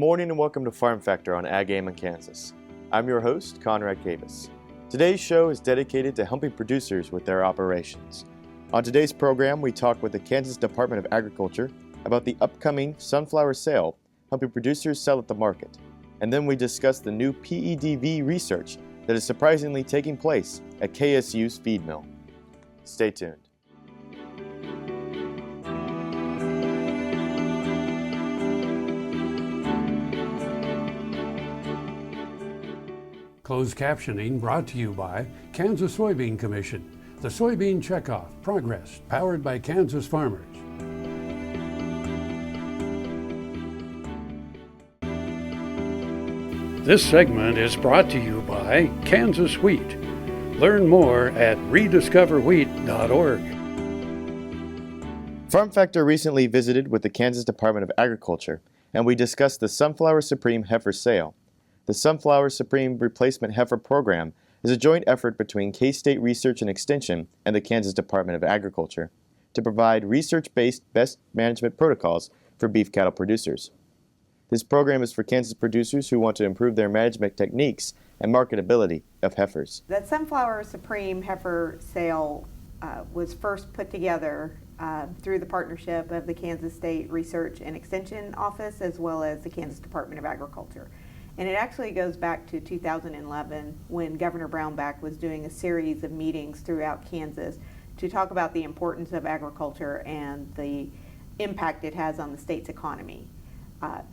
Good morning and welcome to Farm Factor on Ag Game in Kansas. I'm your host, Conrad Kabus. Today's show is dedicated to helping producers with their operations. On today's program, we talk with the Kansas Department of Agriculture about the upcoming sunflower sale, helping producers sell at the market. And then we discuss the new PEDV research that is surprisingly taking place at KSU's feed mill. Stay tuned. Closed captioning brought to you by Kansas Soybean Commission. The Soybean Checkoff Progress, powered by Kansas farmers. This segment is brought to you by Kansas Wheat. Learn more at rediscoverwheat.org. Farm Factor recently visited with the Kansas Department of Agriculture, and we discussed the Sunflower Supreme heifer sale. The Sunflower Supreme Replacement Heifer Program is a joint effort between K-State Research and Extension and the Kansas Department of Agriculture to provide research-based best management protocols for beef cattle producers. This program is for Kansas producers who want to improve their management techniques and marketability of heifers. The Sunflower Supreme Heifer Sale was first put together through the partnership of the Kansas State Research and Extension Office as well as the Kansas Department of Agriculture. And it actually goes back to 2011 when Governor Brownback was doing a series of meetings throughout Kansas to talk about the importance of agriculture and the impact it has on the state's economy.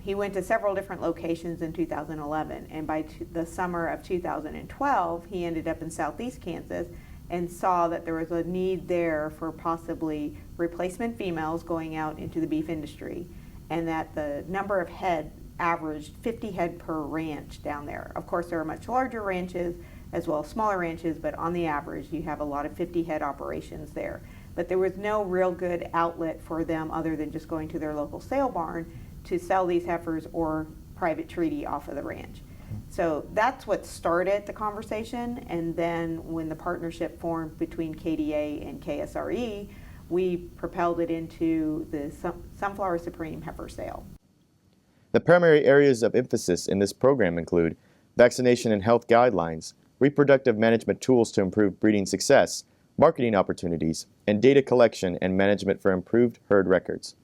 He went to several different locations in 2011, and by the summer of 2012, he ended up in southeast Kansas and saw that there was a need there for possibly replacement females going out into the beef industry, and that the number of head averaged 50 head per ranch down there. Of course, there are much larger ranches as well as smaller ranches, but on the average, you have a lot of 50 head operations there. But there was no real good outlet for them other than just going to their local sale barn to sell these heifers or private treaty off of the ranch. So that's what started the conversation, and then when the partnership formed between KDA and KSRE, we propelled it into the Sunflower Supreme Heifer Sale. The primary areas of emphasis in this program include vaccination and health guidelines, reproductive management tools to improve breeding success, marketing opportunities, and data collection and management for improved herd records.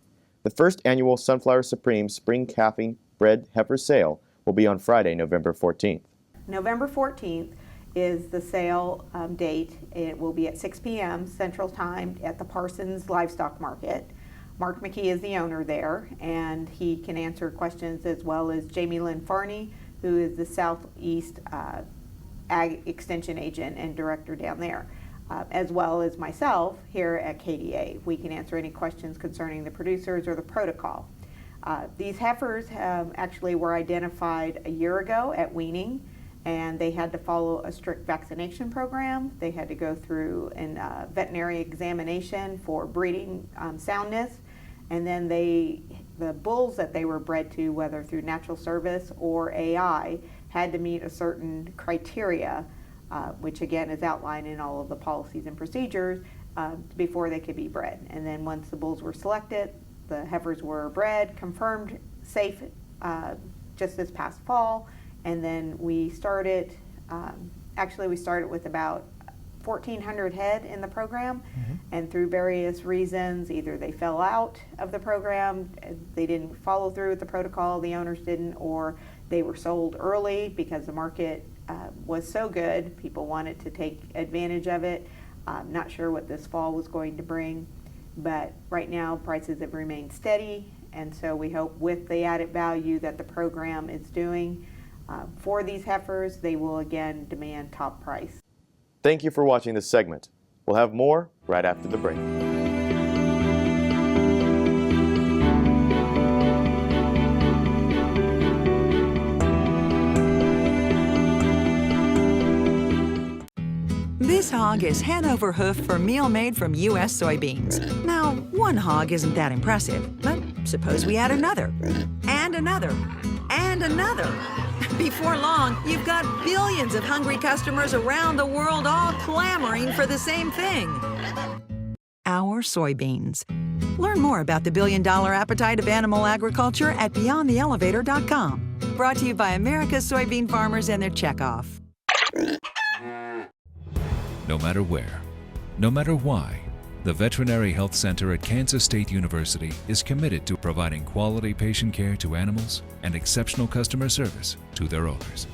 The first annual Sunflower Supreme Spring Calving Bred Heifer Sale will be on Friday, November 14th. November 14th is the sale date. It will be at 6 p.m. Central Time at the Parsons Livestock Market. Mark McKee is the owner there, and he can answer questions, as well as Jamie Lynn Farney, who is the Southeast Ag Extension Agent and Director down there, as well as myself here at KDA. We can answer any questions concerning the producers or the protocol. These heifers actually were identified a year ago at weaning, and they had to follow a strict vaccination program. They had to go through a veterinary examination for breeding soundness, and then the bulls that they were bred to, whether through natural service or AI, had to meet a certain criteria, which again is outlined in all of the policies and procedures, before they could be bred. And then once the bulls were selected, the heifers were bred, confirmed safe just this past fall, and then we started, we started with about 1,400 head in the program, and through various reasons, either they fell out of the program, they didn't follow through with the protocol, the owners didn't, or they were sold early because the market was so good, people wanted to take advantage of it. Not sure what this fall was going to bring, but right now prices have remained steady, and so we hope with the added value that the program is doing for these heifers, they will again demand top price. Thank you for watching this segment. We'll have more right after the break. This hog is head over hoof for meal made from U.S. soybeans. Now, one hog isn't that impressive, but suppose we add another, and another, and another. Before long, you've got billions of hungry customers around the world all clamoring for the same thing. Our soybeans. Learn more about the billion-dollar appetite of animal agriculture at beyondtheelevator.com. Brought to you by America's soybean farmers and their checkoff. No matter where, no matter why, the Veterinary Health Center at Kansas State University is committed to providing quality patient care to animals and exceptional customer service to their owners.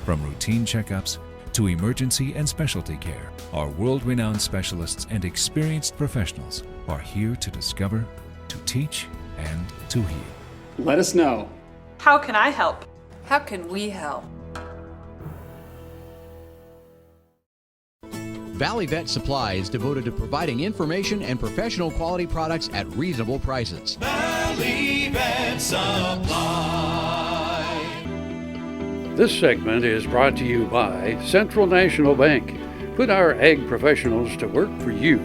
From routine checkups to emergency and specialty care, our world-renowned specialists and experienced professionals are here to discover, to teach, and to heal. Let us know. How can I help? How can we help? Valley Vet Supply is devoted to providing information and professional quality products at reasonable prices. Valley Vet Supply. This segment is brought to you by Central National Bank. Put our ag professionals to work for you.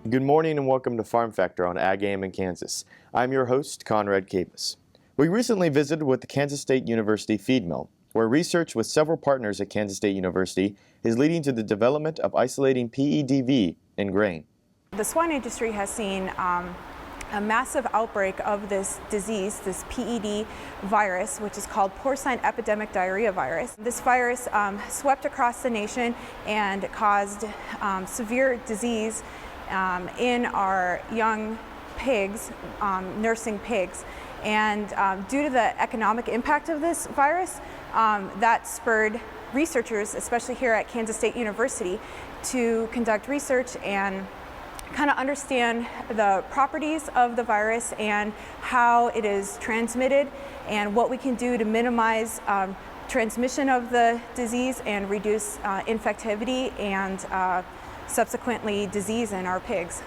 Good morning and welcome to Farm Factor on Ag AM in Kansas. I'm your host, Conrad Kabus. We recently visited with the Kansas State University feed mill, where research with several partners at Kansas State University is leading to the development of isolating PEDV in grain. The swine industry has seen a massive outbreak of this disease, this PED virus, which is called porcine epidemic diarrhea virus. This virus swept across the nation and caused severe disease in our young pigs, nursing pigs. And due to the economic impact of this virus, that spurred researchers, especially here at Kansas State University, to conduct research and kind of understand the properties of the virus and how it is transmitted and what we can do to minimize transmission of the disease and reduce infectivity and subsequently disease in our pigs.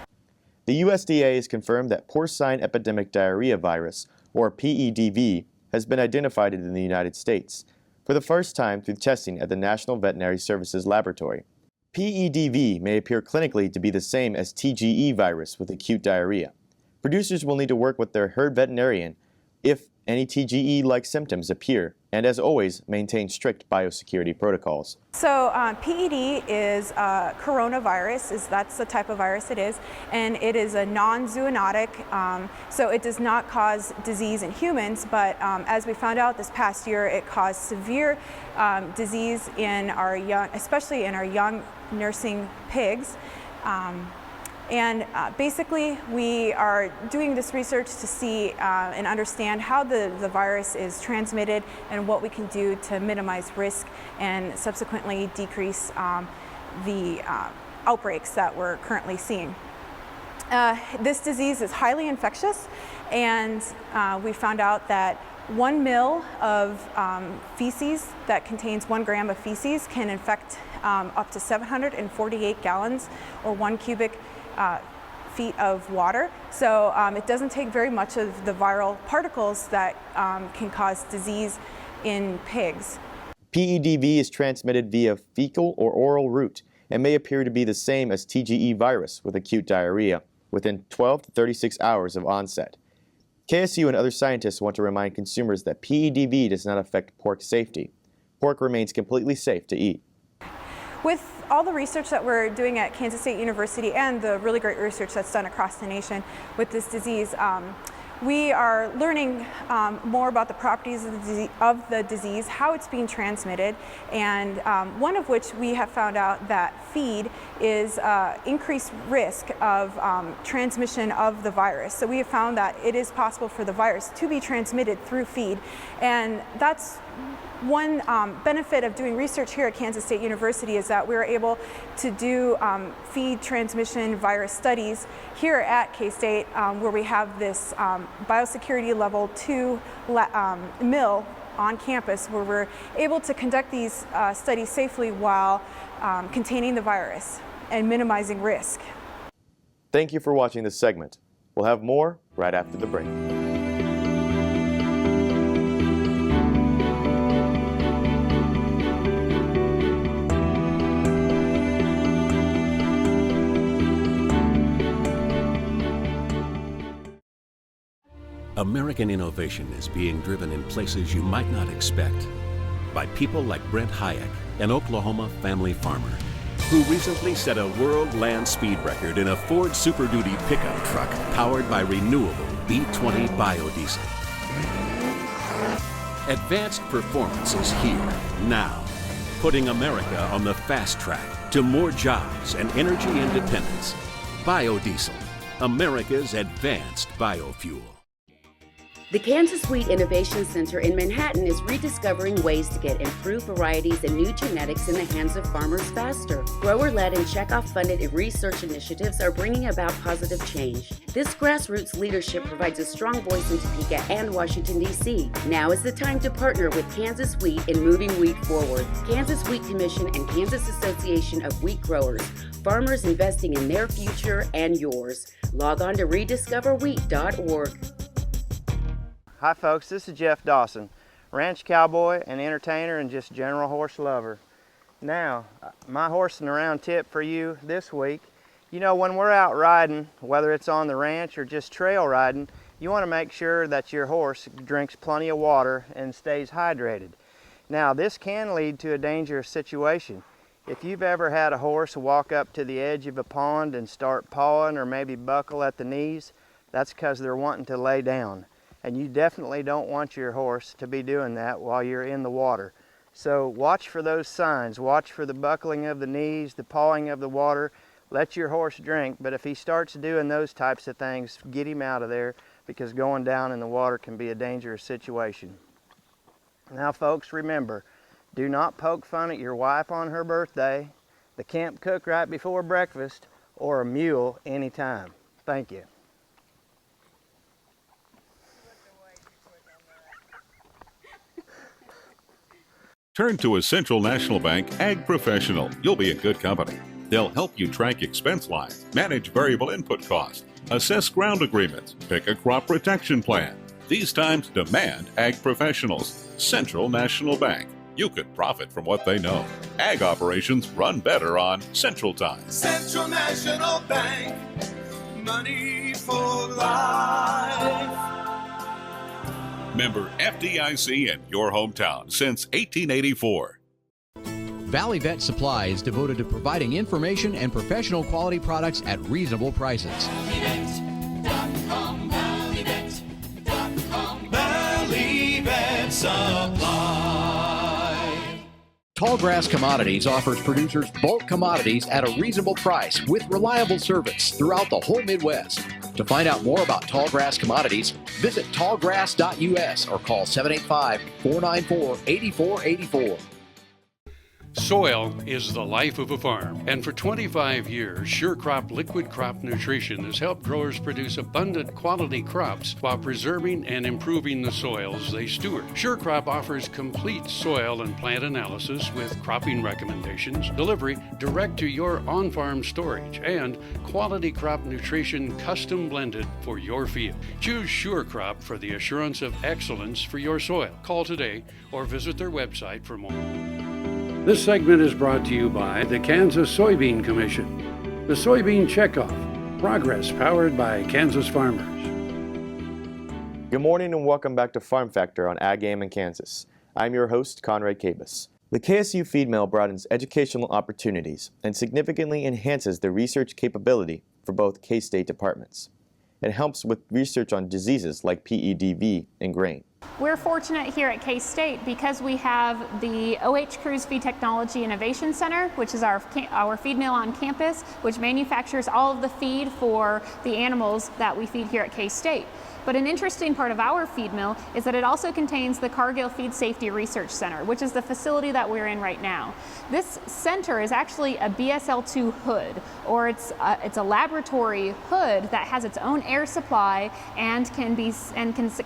The USDA has confirmed that porcine epidemic diarrhea virus, or PEDV, has been identified in the United States for the first time through testing at the National Veterinary Services Laboratory. PEDV may appear clinically to be the same as TGE virus with acute diarrhea. Producers will need to work with their herd veterinarian if any TGE-like symptoms appear, and as always, maintain strict biosecurity protocols. So PED is coronavirus, that's the type of virus it is, and it is a non-zoonotic, so it does not cause disease in humans, but as we found out this past year, it caused severe disease in our young, especially in our young nursing pigs. Basically, we are doing this research to see and understand how the virus is transmitted and what we can do to minimize risk and subsequently decrease the outbreaks that we're currently seeing. This disease is highly infectious, and we found out that 1 ml of feces that contains 1 gram of feces can infect up to 748 gallons or 1 cubic feet of water. So it doesn't take very much of the viral particles that can cause disease in pigs. PEDV is transmitted via fecal or oral route and may appear to be the same as TGE virus with acute diarrhea within 12 to 36 hours of onset. KSU and other scientists want to remind consumers that PEDV does not affect pork safety. Pork remains completely safe to eat. With all the research that we're doing at Kansas State University and the really great research that's done across the nation with this disease, we are learning more about the properties of the disease, how it's being transmitted, and one of which we have found out that feed is increased risk of transmission of the virus. So we have found that it is possible for the virus to be transmitted through feed, and that's one benefit of doing research here at Kansas State University is that we're able to do feed transmission virus studies here at K-State where we have this biosecurity level 2 mill on campus where we're able to conduct these studies safely while containing the virus and minimizing risk. Thank you for watching this segment. We'll have more right after the break. American innovation is being driven in places you might not expect by people like Brent Hayek, an Oklahoma family farmer. who recently set a world land speed record in a Ford Super Duty pickup truck powered by renewable B20 biodiesel. Advanced performance is here, now, putting America on the fast track to more jobs and energy independence. Biodiesel, America's advanced biofuel. The Kansas Wheat Innovation Center in Manhattan is rediscovering ways to get improved varieties and new genetics in the hands of farmers faster. Grower-led and checkoff-funded research initiatives are bringing about positive change. This grassroots leadership provides a strong voice in Topeka and Washington, D.C. Now is the time to partner with Kansas Wheat in moving wheat forward. Kansas Wheat Commission and Kansas Association of Wheat Growers. Farmers investing in their future and yours. Log on to rediscoverwheat.org. Hi folks, this is Jeff Dawson, ranch cowboy and entertainer and just general horse lover. Now, my horsing around tip for you this week, you know, when we're out riding, whether it's on the ranch or just trail riding, you want to make sure that your horse drinks plenty of water and stays hydrated. Now, this can lead to a dangerous situation. If you've ever had a horse walk up to the edge of a pond and start pawing or maybe buckle at the knees, that's because they're wanting to lay down. And you definitely don't want your horse to be doing that while you're in the water. So watch for those signs. Watch for the buckling of the knees, the pawing of the water. Let your horse drink, but if he starts doing those types of things, get him out of there, because going down in the water can be a dangerous situation. Now folks, remember, do not poke fun at your wife on her birthday, the camp cook right before breakfast, or a mule anytime. Thank you. Turn to a Central National Bank Ag Professional. You'll be in good company. They'll help you track expense lines, manage variable input costs, assess ground agreements, pick a crop protection plan. These times demand Ag Professionals. Central National Bank. You could profit from what they know. Ag operations run better on Central Time. Central National Bank, money for life. Member FDIC in your hometown since 1884. Valley Vet Supply is devoted to providing information and professional quality products at reasonable prices. Valleyvet.com, Valleyvet.com, Valleyvet Supply. Tallgrass Commodities offers producers bulk commodities at a reasonable price with reliable service throughout the whole Midwest. To find out more about Tallgrass Commodities, visit tallgrass.us or call 785-494-8484. Soil is the life of a farm, and for 25 years, SureCrop Liquid Crop Nutrition has helped growers produce abundant quality crops while preserving and improving the soils they steward. SureCrop offers complete soil and plant analysis with cropping recommendations, delivery direct to your on-farm storage, and quality crop nutrition custom blended for your field. Choose SureCrop for the assurance of excellence for your soil. Call today or visit their website for more. This segment is brought to you by the Kansas Soybean Commission. The Soybean Checkoff. Progress powered by Kansas farmers. Good morning and welcome back to Farm Factor on Ag Game in Kansas. I'm your host, Conrad Kabus. The KSU feed mill broadens educational opportunities and significantly enhances the research capability for both K-State departments. It helps with research on diseases like PEDV in grain. We're fortunate here at K-State because we have the OH Cruz Feed Technology Innovation Center, which is our feed mill on campus, which manufactures all of the feed for the animals that we feed here at K-State. But an interesting part of our feed mill is that it also contains the Cargill Feed Safety Research Center, which is the facility that we're in right now. This center is actually a BSL-2 hood, or it's a laboratory hood that has its own air supply and can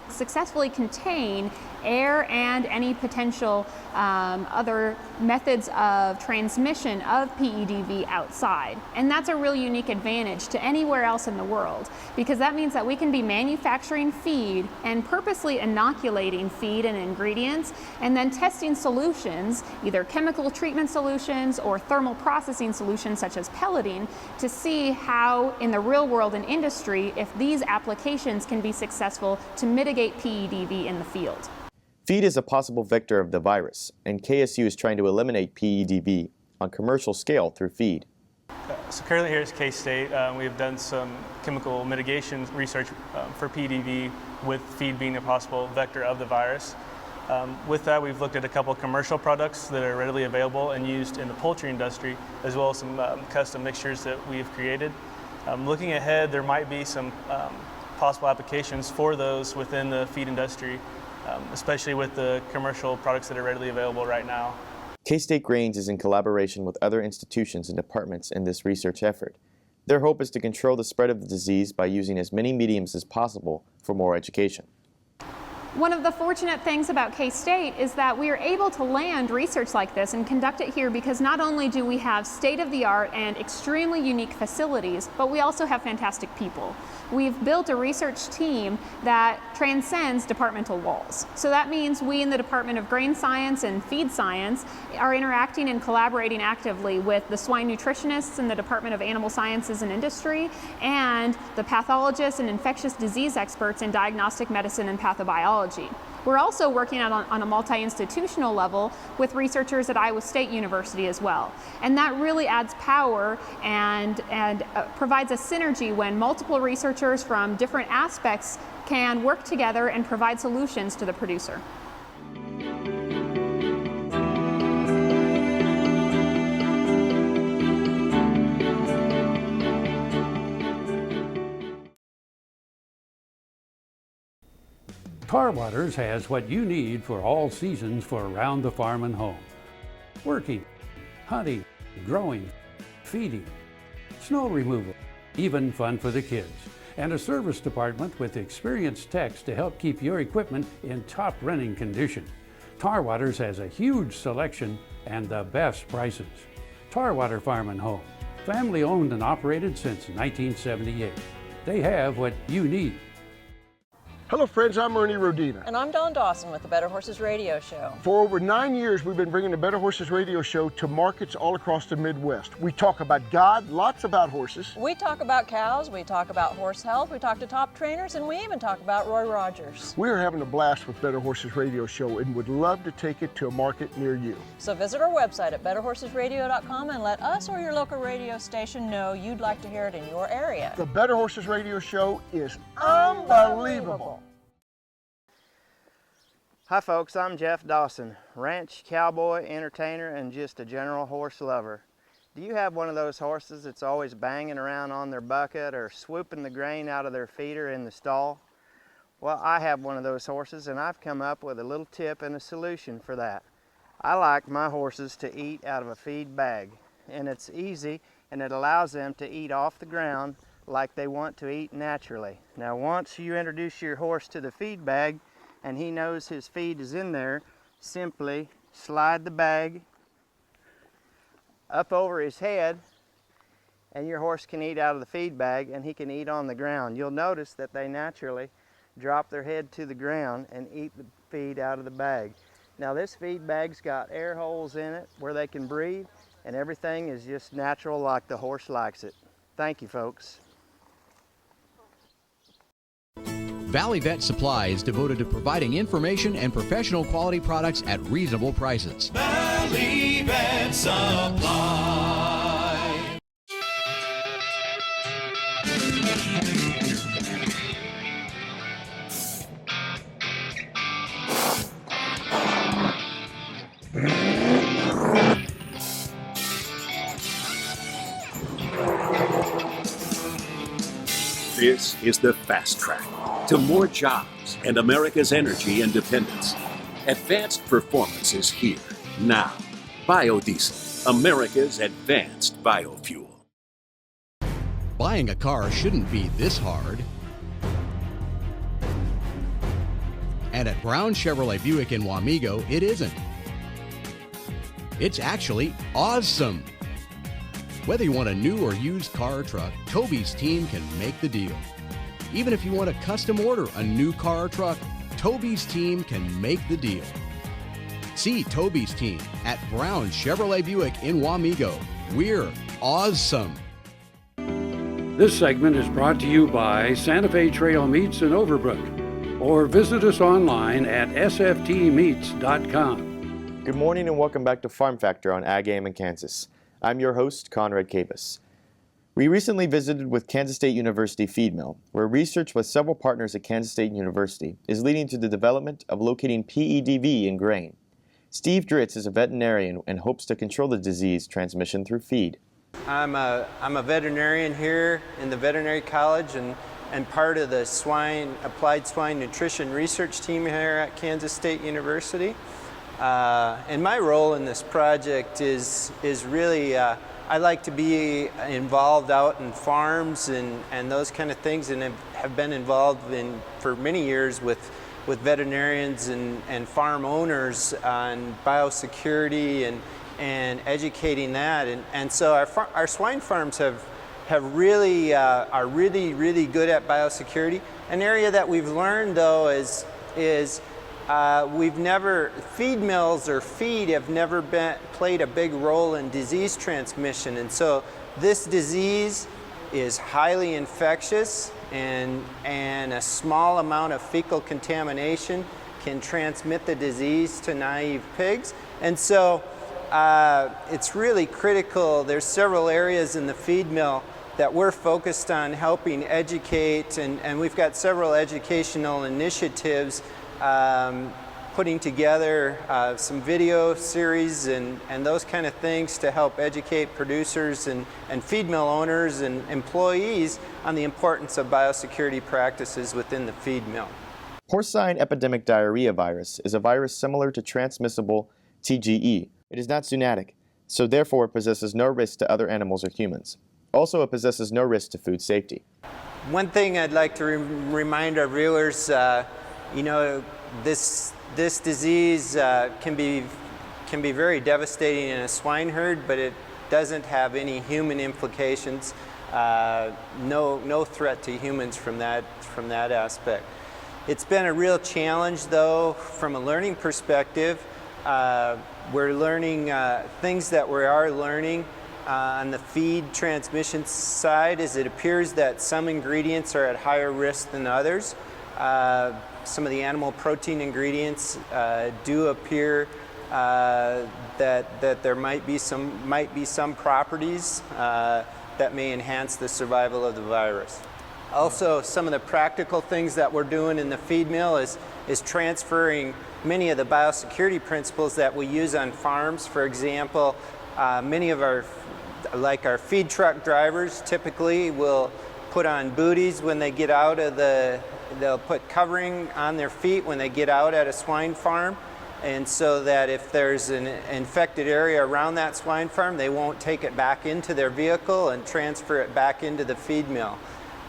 successfully contain air and any potential other methods of transmission of PEDV outside. And that's a real unique advantage to anywhere else in the world, because that means that we can be manufacturing feed and purposely inoculating feed and ingredients and then testing solutions, either chemical treatment solutions or thermal processing solutions such as pelleting, to see how in the real world and industry if these applications can be successful to mitigate PEDV in the field. Feed is a possible vector of the virus, and KSU is trying to eliminate PEDV on commercial scale through feed. So currently here at K-State, we've done some chemical mitigation research for PEDV, with feed being a possible vector of the virus. With that, we've looked at a couple of commercial products that are readily available and used in the poultry industry, as well as some custom mixtures that we've created. Looking ahead, there might be some possible applications for those within the feed industry, especially with the commercial products that are readily available right now. K-State Grains is in collaboration with other institutions and departments in this research effort. Their hope is to control the spread of the disease by using as many mediums as possible for more education. One of the fortunate things about K-State is that we are able to land research like this and conduct it here because not only do we have state-of-the-art and extremely unique facilities, but we also have fantastic people. We've built a research team that transcends departmental walls. So that means we in the Department of Grain Science and Feed Science are interacting and collaborating actively with the swine nutritionists in the Department of Animal Sciences and Industry and the pathologists and infectious disease experts in diagnostic medicine and pathobiology. We're also working on a multi-institutional level with researchers at Iowa State University as well. And that really adds power and provides a synergy when multiple researchers from different aspects can work together and provide solutions to the producer. Tar Waters has what you need for all seasons for around the farm and home. Working, hunting, growing, feeding, snow removal, even fun for the kids. And a service department with experienced techs to help keep your equipment in top running condition. Tar Waters has a huge selection and the best prices. Tar Water Farm and Home, family owned and operated since 1978. They have what you need. Hello friends, I'm Ernie Rodina. And I'm Dawn Dawson with the Better Horses Radio Show. For over 9 years, we've been bringing the Better Horses Radio Show to markets all across the Midwest. We talk about God, lots about horses. We talk about cows, we talk about horse health, we talk to top trainers, and we even talk about Roy Rogers. We're having a blast with Better Horses Radio Show and would love to take it to a market near you. So visit our website at betterhorsesradio.com and let us or your local radio station know you'd like to hear it in your area. The Better Horses Radio Show is unbelievable. Hi folks, I'm Jeff Dawson, ranch cowboy, entertainer, and just a general horse lover. Do you have one of those horses that's always banging around on their bucket or swooping the grain out of their feeder in the stall? Well, I have one of those horses and I've come up with a little tip and a solution for that. I like my horses to eat out of a feed bag, and it's easy and it allows them to eat off the ground like they want to eat naturally. Now once you introduce your horse to the feed bag and he knows his feed is in there, simply slide the bag up over his head and your horse can eat out of the feed bag and he can eat on the ground. You'll notice that they naturally drop their head to the ground and eat the feed out of the bag. Now this feed bag's got air holes in it where they can breathe, and everything is just natural like the horse likes it. Thank you folks. Valley Vet Supply is devoted to providing information and professional quality products at reasonable prices. Valley Vet Supply. This is the fast track to more jobs and America's energy independence. Advanced performance is here now. Biodiesel, America's advanced biofuel. Buying a car shouldn't be this hard. And at Brown Chevrolet Buick in Wamego, it isn't. It's actually awesome. Whether you want a new or used car or truck, Toby's team can make the deal. Even if you want to custom order a new car or truck, Toby's team can make the deal. See Toby's team at Brown Chevrolet Buick in Wamego. We're awesome. This segment is brought to you by Santa Fe Trail Meats in Overbrook, or visit us online at sftmeats.com. Good morning and welcome back to Farm Factor on Ag AM in Kansas. I'm your host, Conrad Kabus. We recently visited with Kansas State University Feed Mill, where research with several partners at Kansas State University is leading to the development of locating PEDV in grain. Steve Dritz is a veterinarian and hopes to control the disease transmission through feed. I'm a veterinarian here in the veterinary college and part of the applied swine nutrition research team here at Kansas State University. And my role in this project is really, I like to be involved out in farms and those kind of things, and have been involved for many years with veterinarians and farm owners on biosecurity and educating that. And so our swine farms are really good at biosecurity. An area that we've learned though is feed mills or feed have never played a big role in disease transmission, and so this disease is highly infectious, and a small amount of fecal contamination can transmit the disease to naive pigs. And so it's really critical. There's several areas in the feed mill that we're focused on helping educate, and we've got several educational initiatives, putting together some video series and those kind of things to help educate producers and feed mill owners and employees on the importance of biosecurity practices within the feed mill. Porcine epidemic diarrhea virus is a virus similar to transmissible TGE. It is not zoonotic, so therefore it possesses no risk to other animals or humans. Also, it possesses no risk to food safety. One thing I'd like to remind our viewers, this disease can be very devastating in a swine herd, but it doesn't have any human implications. No threat to humans from that aspect. It's been a real challenge, though, from a learning perspective. We're learning things that we are learning on the feed transmission side. Is it appears that some ingredients are at higher risk than others. Some of the animal protein ingredients do appear that there might be some properties that may enhance the survival of the virus. Also, some of the practical things that we're doing in the feed mill is transferring many of the biosecurity principles that we use on farms. For example, many of our feed truck drivers typically will put on booties when they get out of they'll put covering on their feet when they get out at a swine farm, and so that if there's an infected area around that swine farm, they won't take it back into their vehicle and transfer it back into the feed mill.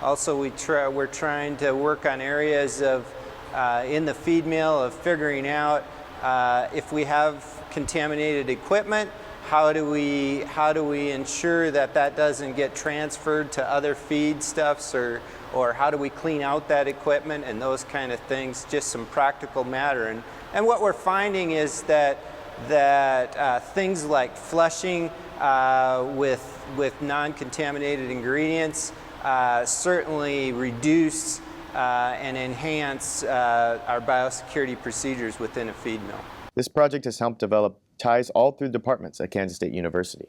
Also, we're trying to work on areas in the feed mill of figuring out if we have contaminated equipment, how do we ensure that doesn't get transferred to other feedstuffs, or how do we clean out that equipment and those kind of things, just some practical matter. And what we're finding is that things like flushing with non-contaminated ingredients certainly reduce and enhance our biosecurity procedures within a feed mill. This project has helped develop ties all through departments at Kansas State University.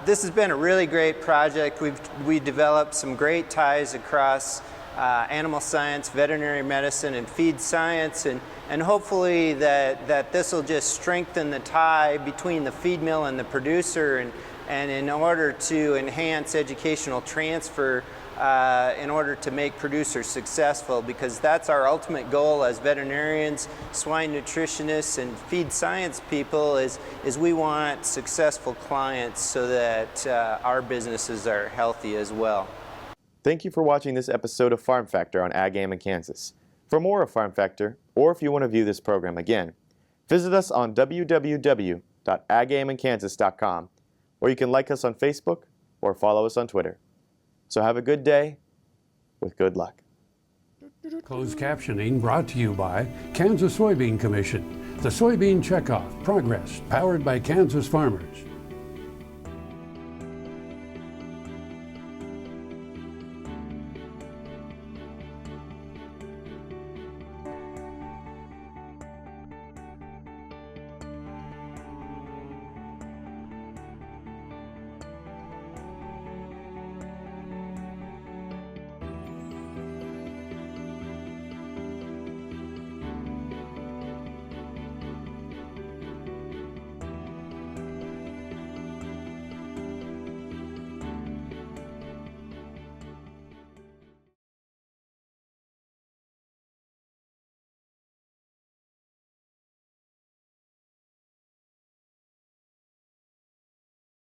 This has been a really great project. We developed some great ties across animal science, veterinary medicine, and feed science, and hopefully that this will just strengthen the tie between the feed mill and the producer, and in order to enhance educational transfer, in order to make producers successful, because that's our ultimate goal as veterinarians, swine nutritionists, and feed science people is we want successful clients so that our businesses are healthy as well. Thank you for watching this episode of Farm Factor on Ag AM in Kansas. For more of Farm Factor, or if you want to view this program again, visit us on www.agaminkansas.com, or you can like us on Facebook or follow us on Twitter. So have a good day with good luck. Closed captioning brought to you by Kansas Soybean Commission. The Soybean Checkoff Progress, powered by Kansas farmers.